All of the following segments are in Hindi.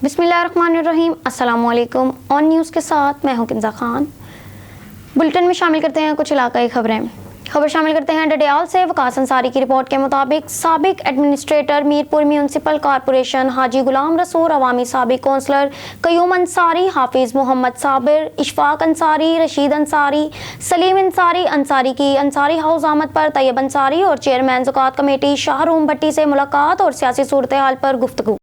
बिस्मिल्लाहिर्रहमानिर्रहीम, अस्सलाम वालेकुम। ऑन न्यूज़ के साथ मैं हूं किंजा खान। बुलेटिन में शामिल करते हैं कुछ इलाकाई खबरें। खबर शामिल करते हैं डडियाल से। वकास अंसारी की रिपोर्ट के मुताबिक साबिक एडमिनिस्ट्रेटर मीरपुर म्यूनसिपल कॉरपोरेशन हाजी गुलाम रसूल, अवामी साबिक कौंसलर कयूम अंसारी, हाफिज मोहम्मद साबिर, इशफाक अंसारी, रशीद अंसारी, सलीम अंसारी, अंसारी की अंसारी हाउस आमद पर तैयब अंसारी और चेयरमैन ज़कात कमेटी शाहरूम भट्टी से मुलाकात और सियासी सूरत हाल पर गुफ्तगू।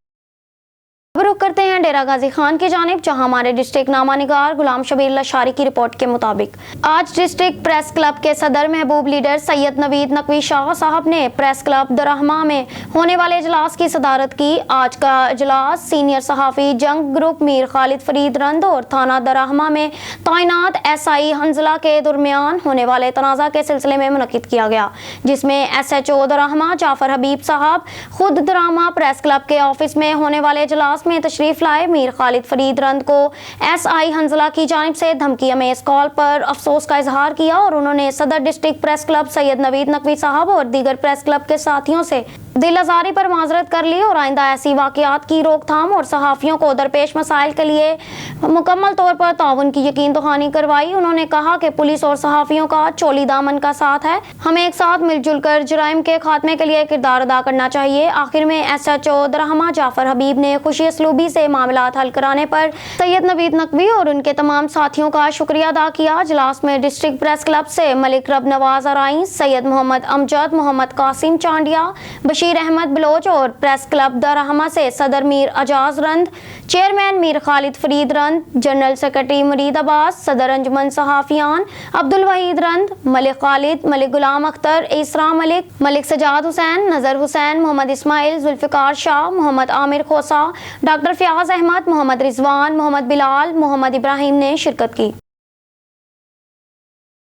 रुख करते हैं डेरा गाजी खान की जानिब, जहां हमारे डिस्ट्रिक्ट नामानिगार गुलाम शबीर लशारी की रिपोर्ट के मुताबिक आज डिस्ट्रिक्ट प्रेस क्लब के सदर महबूब लीडर सैयद नवीद नकवी शाह साहब ने प्रेस क्लब दरहमा में होने वाले इजलास की सदारत की। आज का इजलास सीनियर सहाफ़ी जंग ग्रुप मीर खालिद फरीद रंद और थाना दरहमा में तैनात SI हंजला के दरमियान होने वाले तनाज़ा के सिलसिले में मुनक़िद किया गया, जिसमें SHO दरहमा जाफर हबीब साहब खुद दरहमा प्रेस क्लब के ऑफिस में होने वाले इजलास में तशरीफ लाए मीर खालिद फरीद रंद को SI हंजला की जानिब से धमकी अमेज कॉल पर अफसोस का इजहार किया और उन्होंने सदर district press club Syed Naveed Naqvi साहब और दीगर प्रेस क्लब के साथियों से दिल आज़ारी पर माजरत कर ली और आइंदा ऐसी वाक़यात की रोकथाम और सहाफ़ियों को दरपेश मसाइल के लिए मुकम्मल तौर पर ताउन की यकीन दहानी करवाई। उन्होंने कहा कि पुलिस और सहाफ़ियों का चोली दामन का साथ है, हमें एक साथ मिलजुल कर जराइम के खात्मे के लिए किरदार अदा करना चाहिए। आखिर में SHO दरहमा जाफर हबीब ने खुशी असलूबी से मामलात हल कराने पर सैयद नवीद नकवी और उनके तमाम साथियों का शुक्रिया अदा किया। इजलास में डिस्ट्रिक्ट प्रेस क्लब से मलिक रब नवाज अराई, सैयद मोहम्मद अमजद, मोहम्मद कासिम चांडिया, बशीर अहमद बलोच और प्रेस क्लब दरहमा से सदर Mir Ajaz Rind, chairman Mir Khalid Farid Rind, general secretary Murid Abbas, सदर अंजुमन सहाफियान अब्दुल वहीद रंद, मलिक खालिद, मलिक गुलाम अख्तर, इसरा मलिक, मलिक सजाद हुसैन, नजर हुसैन, मोहम्मद इस्माइल, जुल्फिकार शाह, मोहम्मद आमिर खोसा, डॉक्टर फयाज अहमद, मोहम्मद रिजवान, मोहम्मद बिलाल, मोहम्मद इब्राहिम ने शिरकत की।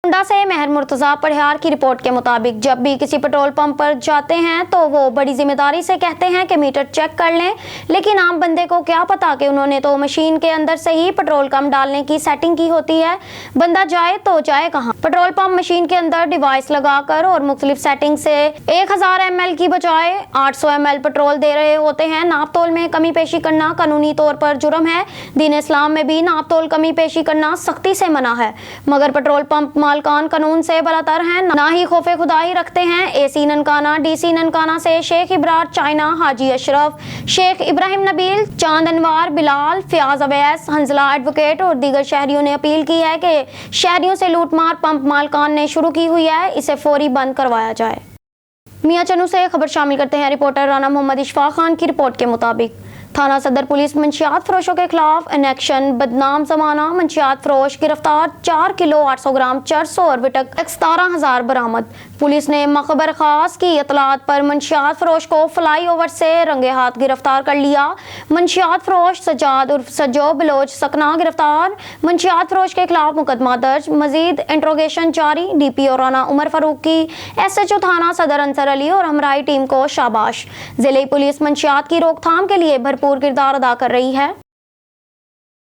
कुंडा से महर मुर्तजा पढ़ियार की रिपोर्ट के मुताबिक जब भी किसी पेट्रोल पंप पर जाते हैं तो वो बड़ी जिम्मेदारी से कहते हैं कि मीटर चेक कर लें, लेकिन आम बंदे को क्या पता कि उन्होंने तो मशीन के अंदर से ही पेट्रोल कम डालने की सेटिंग की होती है। बंदा जाए तो जाए कहाँ। पेट्रोल पंप मशीन के अंदर डिवाइस लगाकर और मुख्तलिफ सेटिंग से 1000 ml की बजाय 800 ml पेट्रोल दे रहे होते हैं। नाप तोल में कमी पेशी करना कानूनी तौर पर जुर्म है। दीन इस्लाम में भी नाप तोल कमी पेशी करना सख्ती से मना है, मगर पेट्रोल पंप मालकान कानून से बलातर हैं, ना ही खौफे खुदाई रखते हैं। AC ननकाना DC ननकाना से शेख इब्रार चाइना, हाजी अशरफ, शेख इब्राहिम नबील, चांद अनवार, बिलाल, फयाज अवैस, हंजला एडवोकेट और दीगर शहरियों ने अपील की है कि शहरियों से लूटमार पंप मालकान ने शुरू की हुई है, इसे फौरी बंद करवाया जाए। मियां चनू से खबर शामिल करते हैं रिपोर्टर राना मोहम्मद इशफाक खान की रिपोर्ट के मुताबिक थाना सदर पुलिस मंशियात फरोशों के खिलाफ इनेक्शन बदनाम जमाना मंशियात फरोश गिरफ्तार, 4 किलो 800 ग्राम चरस और विटक 17,000 बरामद। पुलिस ने मखबर खास की इतलात पर मंशियात फरोश को फ्लाई ओवर से रंगे हाथ गिरफ्तार कर लिया। मंशियात फरोश सजाद उर्फ सज्जो बलोच सकना गिरफ्तार। मंशियात फरोश के खिलाफ मुकदमा दर्ज, मजीद इंट्रोगेशन जारी। DPO राना उमर फारूक की SHO थाना सदर अंसर अली और हमराई टीम को शाबाश। जिले पुलिस मंशियात की रोकथाम के लिए भरपूर किरदार अदा कर रही है।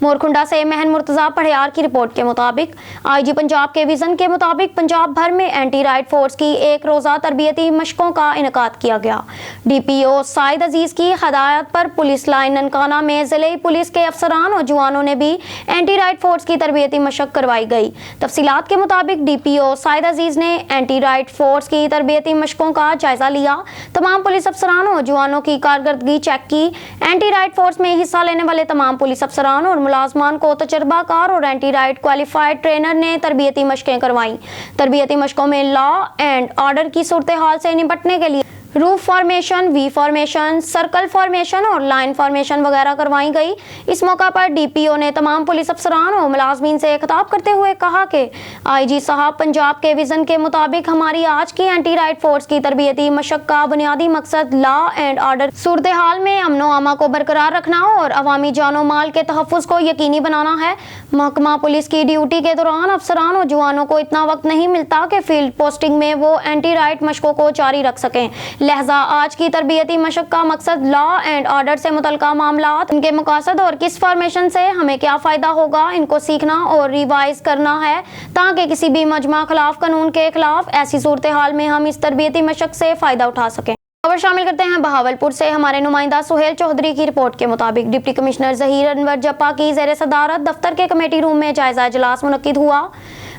मोरकुंडा से महन मुर्तजा पढ़ियार की रिपोर्ट के मुताबिक IG पंजाब के विजन के मुताबिक पंजाब भर में एंटी राइट फोर्स की एक रोज़ा तरबियती मशकों का इनकाद किया गया। DPO साइद अजीज की हदायत पर पुलिस लाइन ननकाना में जिले पुलिस के अफसरान और जवानों ने भी एंटी राइट फोर्स की तरबियती मशक करवाई गई। तफसीलात के मुताबिक DPO साइद अजीज ने एंटी राइट फोर्स की तरबियती मशकों का जायजा लिया, तमाम पुलिस अफसरान और जवानों की कारकर्दगी चेक की। एंटी राइट फोर्स में हिस्सा लेने वाले तमाम पुलिस अफसरान और मुलाजमान को तजर्बाकार और एंटी राइट क्वालिफाइड ट्रेनर ने तरबियती मशकें करवाई। तरबियती मशकों में लॉ एंड ऑर्डर की सूरत हाल से निपटने के लिए roof formation, V formation, circle formation और लाइन फॉर्मेशन वगैरह करवाई गई। इस मौका पर DPO ने तमाम पुलिस अफसरान और मुलाजमीन से खिताब करते हुए कहा कि IG साहब पंजाब के विजन के मुताबिक हमारी आज की एंटी राइट फोर्स की तरबियती मशक का बुनियादी मकसद लॉ एंड ऑर्डर सूरत हाल में अमनो आमा को बरकरार रखना और अवामी जानो माल के तहफ़्फ़ुज़ को यकीनी बनाना है। महकमा पुलिस की ड्यूटी के दौरान अफसरान और जवानों को इतना वक्त नहीं मिलता कि फील्ड पोस्टिंग में वो एंटी राइट मशकों को जारी रख सकें। लिहाजा आज की तरबियती मशक का मकसद लॉ एंड ऑर्डर से मुतल्लिका मामलात, इनके मकासद और किस फॉर्मेशन से हमें क्या फ़ायदा होगा, इनको सीखना और रिवाइज करना है ताकि किसी भी मजमा खिलाफ कानून के खिलाफ ऐसी सूरत हाल में हम इस तरबियती मशक से फ़ायदा उठा सकें। खबर शामिल करते हैं बहावलपुर से। हमारे नुमाइंदा सुहेल चौधरी की रिपोर्ट के मुताबिक डिप्टी कमिश्नर जहीर अनवर जप्पा की ज़ेर सदारत दफ्तर के कमेटी रूम में जायजा इजलास मुनक्किद हुआ।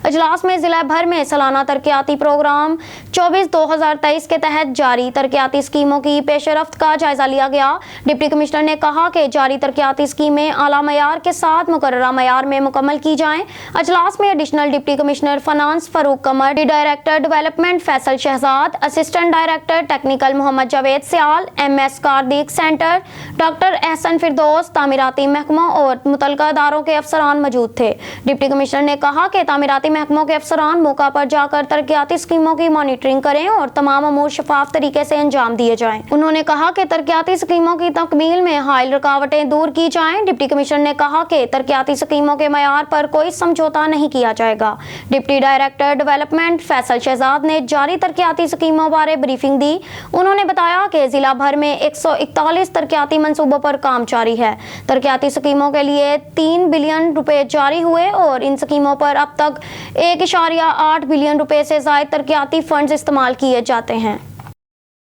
इजलास में जिला भर में सालाना तरक्याती प्रोग्राम 24-2023 के तहत जारी तरक्याती स्कीमों की पेशरफ्त का जायजा लिया गया। डिप्टी कमिश्नर ने कहा कि जारी तरक्याती स्कीमें आला मयार के साथ मुकर्ररा मयार में मुकम्मल की जाएं। इजलास में additional deputy commissioner finance Farooq Qamar, director development Faisal Shahzad, assistant director technical Mohammad Javed Sial, MS cardiac centre, doctor Ahsan Firdous, तामीराती महकमों और मुतल्लिका इदारों के अफसरान मौजूद थे। डिप्टी कमिश्नर ने कहा कि तामीराती महकमों के अफसरान मौका पर जाकर तरक्याती स्कीमों की मॉनिटरिंग करें और तमाम अमूर शफाफ तरीके से अंजाम दिए जाएं। उन्होंने कहा कि तरक्याती स्कीमों की तकमील में हाइल रुकावटें दूर की जाएं। डिप्टी कमिश्नर ने कहा कि तरक्याती स्कीमों के मयार पर कोई समझौता नहीं किया जाएगा। Deputy director development Faisal Shahzad ने जारी तरक्याती स्कीमों बारे ब्रीफिंग दी। उन्होंने बताया कि जिला भर में 141 तरक्याती मंसूबों पर काम जारी है। तरक्याती स्कीमों के लिए 3 बिलियन रुपए जारी हुए और इन स्कीमों पर अब तक 1.8 बिलियन रुपए से ज़ायद तरक्याती फंड्स इस्तेमाल किए जाते हैं।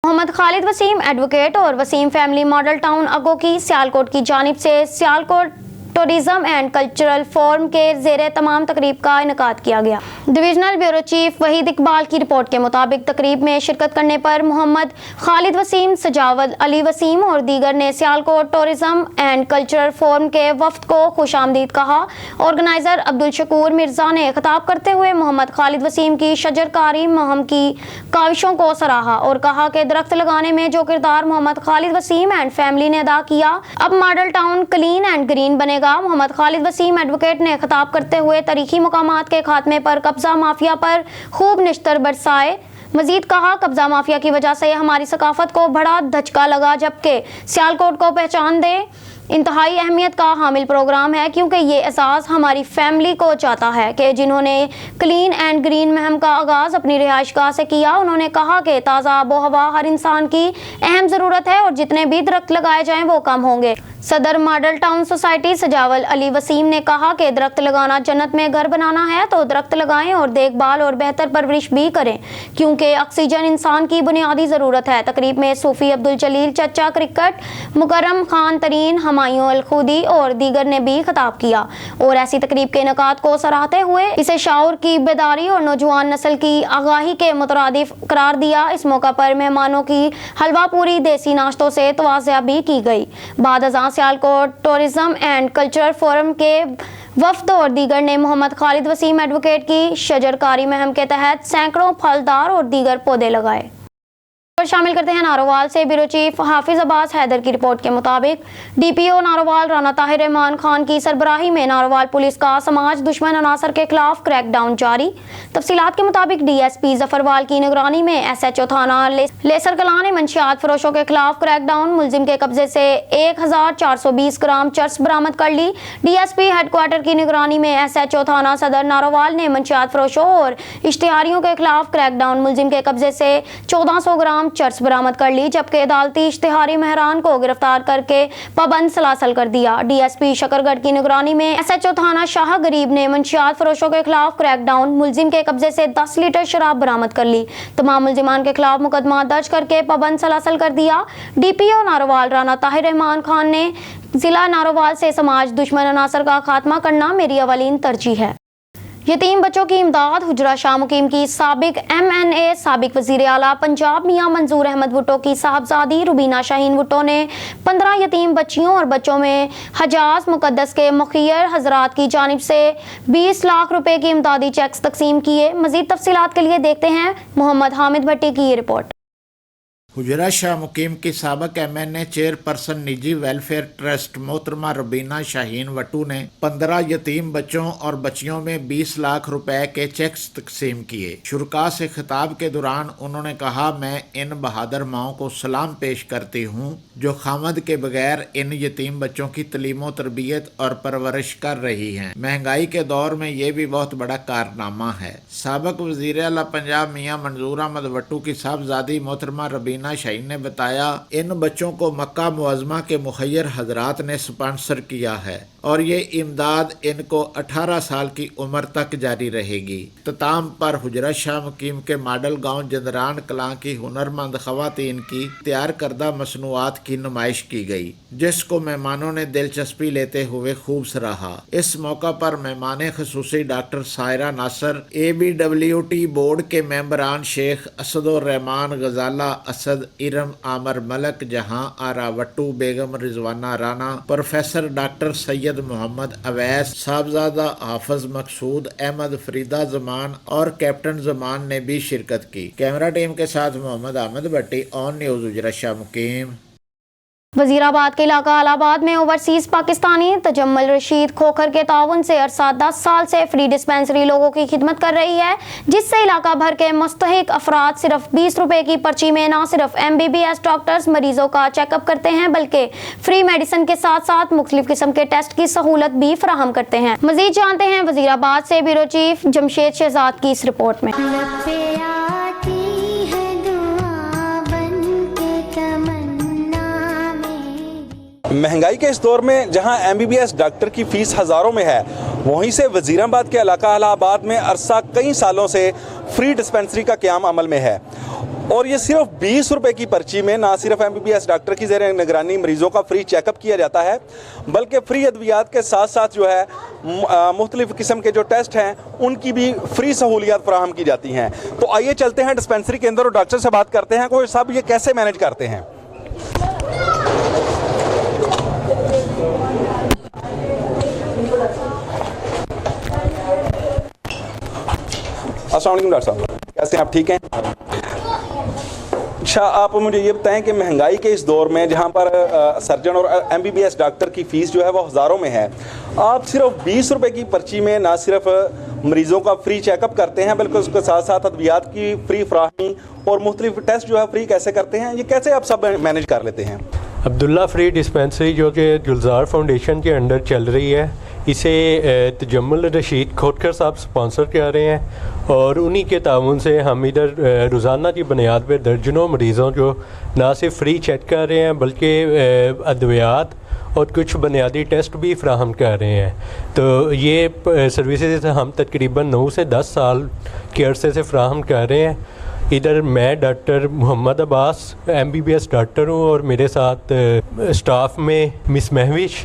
मोहम्मद खालिद वसीम एडवोकेट और वसीम फैमिली मॉडल टाउन अगो की सियालकोट की जानिब से Sialkot tourism and cultural forum के ज़ेरे तमाम तकरीब का इनेकाद किया गया। Divisional bureau chief Waheed Iqbal की रिपोर्ट के मुताबिक तकरीब में शिरकत करने पर मोहम्मद खालिद वसीम, सजावत अली वसीम और दीगर ने Sialkot tourism and cultural forum के वफ्द को खुशामदीद कहा। ऑर्गेनाइजर अब्दुल शकूर मिर्जा ने खिताब करते हुए मोहम्मद खालिद वसीम की शजरकारी मुहिम की काविशों को सराहा और कहा कि दरख्त लगाने में जो किरदार मोहम्मद खालिद वसीम एंड फैमिली ने अदा किया, अब model town clean and green बनेगा। मोहम्मद खालिद वसीम एडवोकेट ने खिताब करते हुए तारीखी मुकामात के खात्मे पर कब्जा माफिया पर खूब निश्तर बरसाए। मजीद कहा, कब्जा माफिया की वजह से हमारी सकाफत को बड़ा धचका लगा, जबकि सियालकोट को पहचान दे इंतहाई अहमियत का हामिल प्रोग्राम है, क्योंकि ये एहसास हमारी फैमिली को चाहता है कि जिन्होंने क्लीन एंड ग्रीन मुहिम का आगाज़ अपनी रिहाइशगाह से किया। उन्होंने कहा कि ताज़ा आबो हवा हर इंसान की अहम ज़रूरत है और जितने भी दरख्त लगाए जाएं वो कम होंगे। सदर मॉडल टाउन सोसाइटी सजावल अली वसीम ने कहा कि दरख्त लगाना जन्नत में घर बनाना है, तो दरख्त लगाएं और देखभाल और बेहतर परवरिश भी करें, क्योंकि ऑक्सीजन इंसान की बुनियादी ज़रूरत है। तकरीब में सूफी अब्दुल जलील चचा क्रिकेट, मुकर्रम खान तरीन, हमायूं अल खुदी और दीगर ने भी खिताब किया और ऐसी तकरीब के इनेकाद को सराहते हुए इसे शाऊर की बेदारी और नौजवान नस्ल की आगाही के मुतरादिफ करार दिया। इस मौका पर मेहमानों की हलवा पूरी देसी नाश्तों से तवाज़िया भी की गई। बाद अज़ां Sialkot tourism and cultural forum के वफ्द और दीगर ने मोहम्मद खालिद वसीम एडवोकेट की शजरकारी मुहिम के तहत सैकड़ों फलदार और दीगर पौधे लगाए। और शामिल करते हैं नारोवाल से। ब्यूरो चीफ हाफिज अब्बास हैदर की रिपोर्ट के मुताबिक DPO नारोवाल राना ताहिर रहमान खान की सरबराही में नारोवाल पुलिस का समाज दुश्मन अनासर के खिलाफ क्रैकडाउन जारी। तफसीलात के मुताबिक DSP जफरवाल की निगरानी में SHO थाना लेसर कलां ने मंशियात फरोशों के खिलाफ क्रैकडाउन, मुलजिम के कब्जे से 1420 ग्राम चर्स बरामद कर ली। DSP हेडक्वार्टर की निगरानी में SHO थाना सदर नारोवाल ने मंशियात फरोशों और इश्तिहारियों के खिलाफ क्रैकडाउन, मुलजिम के कब्जे से 1400 ग्राम चर्स बरामद कर ली, जबकि अदालती इश्तिहारी महरान को गिरफ्तार करके पाबंद सलासल कर दिया। DSP शकरगढ़ की निगरानी में SHO थाना शाह गरीब ने मंशियात फरोशों के खिलाफ क्रैकडाउन, मुलजिम के कब्जे से 10 लीटर शराब बरामद कर ली। तमाम मुलजिमान के खिलाफ मुकदमा दर्ज करके पाबंद सलासल कर दिया। DPO नारोवाल राना ताहिर रहमान खान ने जिला नारोवाल से समाज दुश्मन अनासर का खात्मा करना मेरी अवलीन तरजीह है। यतीम बच्चों की इमदाद, हुजरा शाह मुकीम की साबिक MNA साबिक वज़ीर आला पंजाब मियां मंजूर अहमद भुट्टो की साहबजादी रुबीना शाहीन भुट्टो ने 15 यतीम बच्चियों और बच्चों में हजाज मुकद्दस के मुखियर हजरात की जानिब से 20 लाख रुपए की इमदादी चेक्स तकसीम किए। मजीद तफसीलात के लिए देखते हैं मोहम्मद हामिद भट्टी की ये रिपोर्ट। हुजरा शाह मुकीम की साबिक MNA चेयरपर्सन निजी वेलफेयर ट्रस्ट मोहतरमा रुबीना शाहीन वटू ने 15 यतीम बच्चों और बच्चियों में 20 लाख रुपए के चेक्स तकसीम किए। शुरका से खिताब के दौरान उन्होंने कहा, मैं इन बहादुर माओं को सलाम पेश करती हूँ जो खामद के बगैर इन यतीम बच्चों की तलीमो तरबियत और परवरिश कर रही हैं। महंगाई के दौर में ये भी बहुत बड़ा कारनामा है। साबिक वज़ीर आला पंजाब मियां मंजूर अहमद भुट्टो की साहबजादी मोहतरमा रुबीना शाहीन ने बताया, इन बच्चों को मक्का मुअज़्ज़मा के मुखियर हजरात ने स्पॉन्सर किया है। और ये इमदाद इनको 18 साल की उम्र तक जारी रहेगी। इख्तिताम पर हुजरा शाह मुकीम के मॉडल गांव जंदरान कलां की हुनरमंद खवातीन की तैयार करदा मसनूआत की नुमाइश की गई, जिसको मेहमानों ने दिलचस्पी लेते हुए खूब सराहा। इस मौका पर मेहमान खसूसी डॉक्टर सायरा नासर, ABWT बोर्ड के मेंबरान शेख असदुर रहमान गजाला असद, इरम आमर मलक, जहां आरा वट्टू, बेगम रिजवाना राना, प्रोफेसर डॉक्टर सैयद मोहम्मद अवैस, साहबजादा हाफिज मकसूद अहमद, फरीदा जमान और कैप्टन जमान ने भी शिरकत की। कैमरा टीम के साथ मोहम्मद अहमद भट्टी, ऑन न्यूज़ हुजरा शाह मुकीम। वजीराबाद के इलाका आलाबाद में ओवरसीज पाकिस्तानी तजम्मुल रशीद खोखर के ताउन से अरसा 10 साल से फ्री डिस्पेंसरी लोगों की खिदमत कर रही है, जिससे इलाका भर के मुस्तहिक अफराद सिर्फ 20 रुपए की पर्ची में न सिर्फ MBBS डॉक्टर्स मरीजों का चेकअप करते हैं, बल्कि फ्री मेडिसिन के साथ साथ मुख्तलिफ किस्म के टेस्ट की सहूलत भी फराहम करते हैं। मजीद जानते हैं वजीराबाद से ब्यूरो चीफ जमशेद शहजाद की इस रिपोर्ट में। महंगाई के इस दौर में जहां MBBS डॉक्टर की फ़ीस हज़ारों में है, वहीं से वज़ीराबाद के इलाका इलाहाबाद में अरसा कई सालों से फ्री डिस्पेंसरी का क़याम अमल में है और ये सिर्फ 20 रुपए की पर्ची में ना सिर्फ MBBS डॉक्टर की ज़ेर निगरानी मरीज़ों का फ्री चेकअप किया जाता है, बल्कि फ्री अद्वियात के साथ साथ जो है मुख्तलिफ़ किस्म के जो टेस्ट हैं उनकी भी फ्री सहूलियात फराहम की जाती हैं। तो आइए चलते हैं डिस्पेंसरी के अंदर और डॉक्टर से बात करते हैं कि वो सब ये कैसे मैनेज करते हैं। अस्सलाम वालेकुम डॉक्टर साहब, कैसे हैं आप? ठीक हैं? अच्छा, आप मुझे ये बताएं कि महंगाई के इस दौर में जहाँ पर सर्जन और MBBS डॉक्टर की फ़ीस जो है वो हज़ारों में है, आप सिर्फ 20 रुपए की पर्ची में ना सिर्फ मरीज़ों का फ्री चेकअप करते हैं बल्कि उसके साथ साथ अद्वियात की फ्री फराहमी और मुख्तलिफ टेस्ट जो है फ्री कैसे करते हैं, ये कैसे आप सब मैनेज कर लेते हैं? अब्दुल्ला फ्री डिस्पेंसरी जो कि गुलजार फाउंडेशन के अंडर चल रही है, इसे तजम्मुल रशीद खोखर साहब स्पॉन्सर कर रहे हैं और उन्हीं के ताउन से हम इधर रोज़ाना की बुनियाद पर दर्जनों मरीज़ों को ना सिर्फ फ्री चेक कर रहे हैं बल्कि अद्वियात और कुछ बुनियादी टेस्ट भी फ्राहम कर रहे हैं। तो ये सर्विसेज हम तकरीबन 9 से 10 साल के अरसे से फ्राहम कर रहे हैं। इधर मैं doctor Mohammad Abbas MBBS doctor हूँ और मेरे साथ स्टाफ में मिस महविश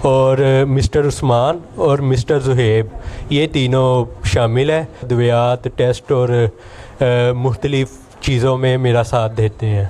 और मिस्टर उस्मान और मिस्टर जुहेब, ये तीनों शामिल हैं। अद्वियात, टेस्ट और मुख्तलिफ़ चीज़ों में मेरा साथ देते हैं।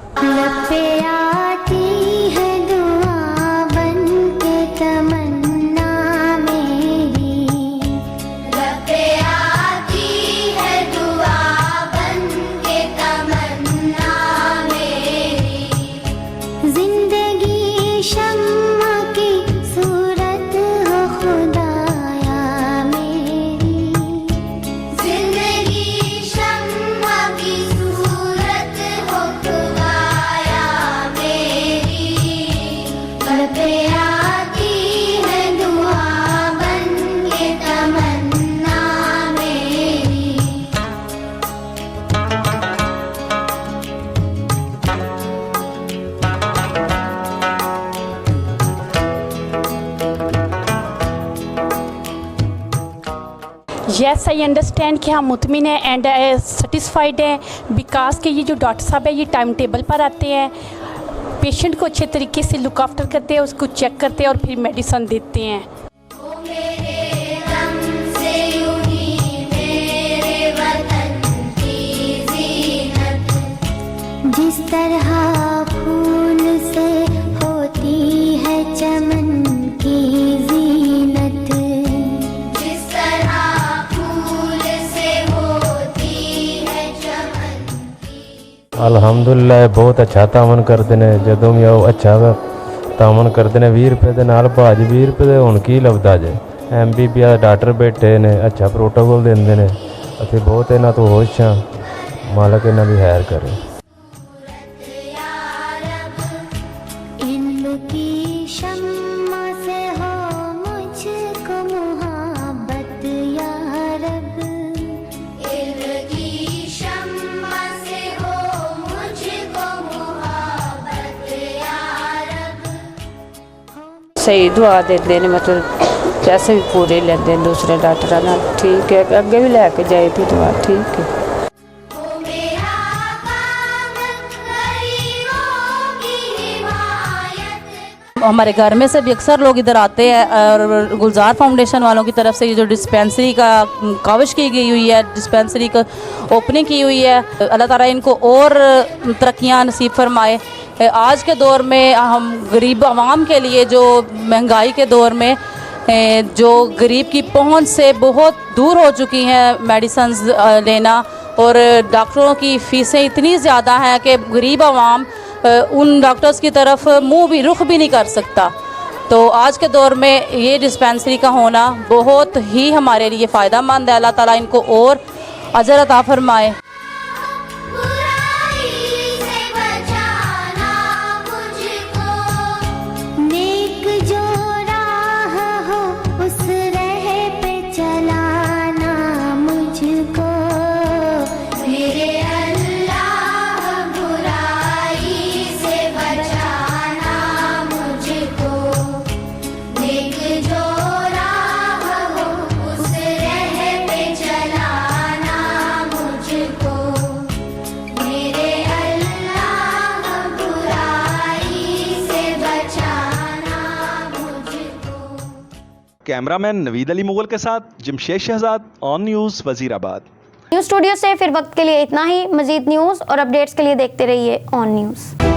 येस आई अंडरस्टैंड कि हम मुतमिन हैं एंड सेटिस्फाइड हैं बिकॉज के ये जो डॉक्टर साहब है ये टाइम टेबल पर आते हैं, पेशेंट को अच्छे तरीके से लुक आफ्टर करते हैं, उसको चेक करते हैं और फिर मेडिसिन देते हैं। जिस तरह फूल से होती है चमन की ज़ीनत, जिस तरह फूल से होती है चमन की। अल्हम्दुलिल्लाह बहुत अच्छा तामन करते ने, जदों भी आओ अच्छा तामन करते ने। 20 रुपए ਦੇ ਨਾਲ ਭਾਜ 20 रुपए ਦੇ ਹੁਣ ਕੀ ਲੱਭਦਾ ਜੇ। MBBS ਡਾਕਟਰ ਬੈਠੇ ਨੇ, ਅੱਛਾ ਪ੍ਰੋਟੋਕੋਲ ਦਿੰਦੇ ਨੇ, ਅਸੀਂ ਬਹੁਤ ਇਹਨਾਂ ਤੋਂ ਖੁਸ਼ ਹਾਂ। ਮਾਲਕ ਇਹਨਾਂ ਦੀ ਖੈਰ ਕਰੇ। सही दुआ देते हैं, मतलब पैसे भी पूरे लेंदे दूसरे डॉक्टरां नाल ठीक है अगे भी लैके जाए थी दवा ठीक है। हमारे घर में से भी अक्सर लोग इधर आते हैं और गुलजार फाउंडेशन वालों की तरफ से ये जो डिस्पेंसरी का काविश की गई हुई है, डिस्पेंसरी का ओपनिंग की हुई है, अल्लाह ताला इनको और तरक्कियां नसीब फरमाए। आज के दौर में हम गरीब आवाम के लिए जो महंगाई के दौर में जो गरीब की पहुंच से बहुत दूर हो चुकी हैं मेडिसिन लेना और डॉक्टरों की फ़ीसें इतनी ज़्यादा हैं कि गरीब आवाम उन डॉक्टर्स की तरफ मुंह भी रुख भी नहीं कर सकता। तो आज के दौर में ये डिस्पेंसरी का होना बहुत ही हमारे लिए फ़ायदा मंद है। अल्लाह ताला इनको और अजर अता फरमाए। कैमरामैन नवीद अली मुगल के साथ Jamshed Shahzad, on news Wazirabad. News studio से फिर वक्त के लिए इतना ही। मजीद न्यूज़ और अपडेट्स के लिए देखते रहिए ऑन न्यूज़।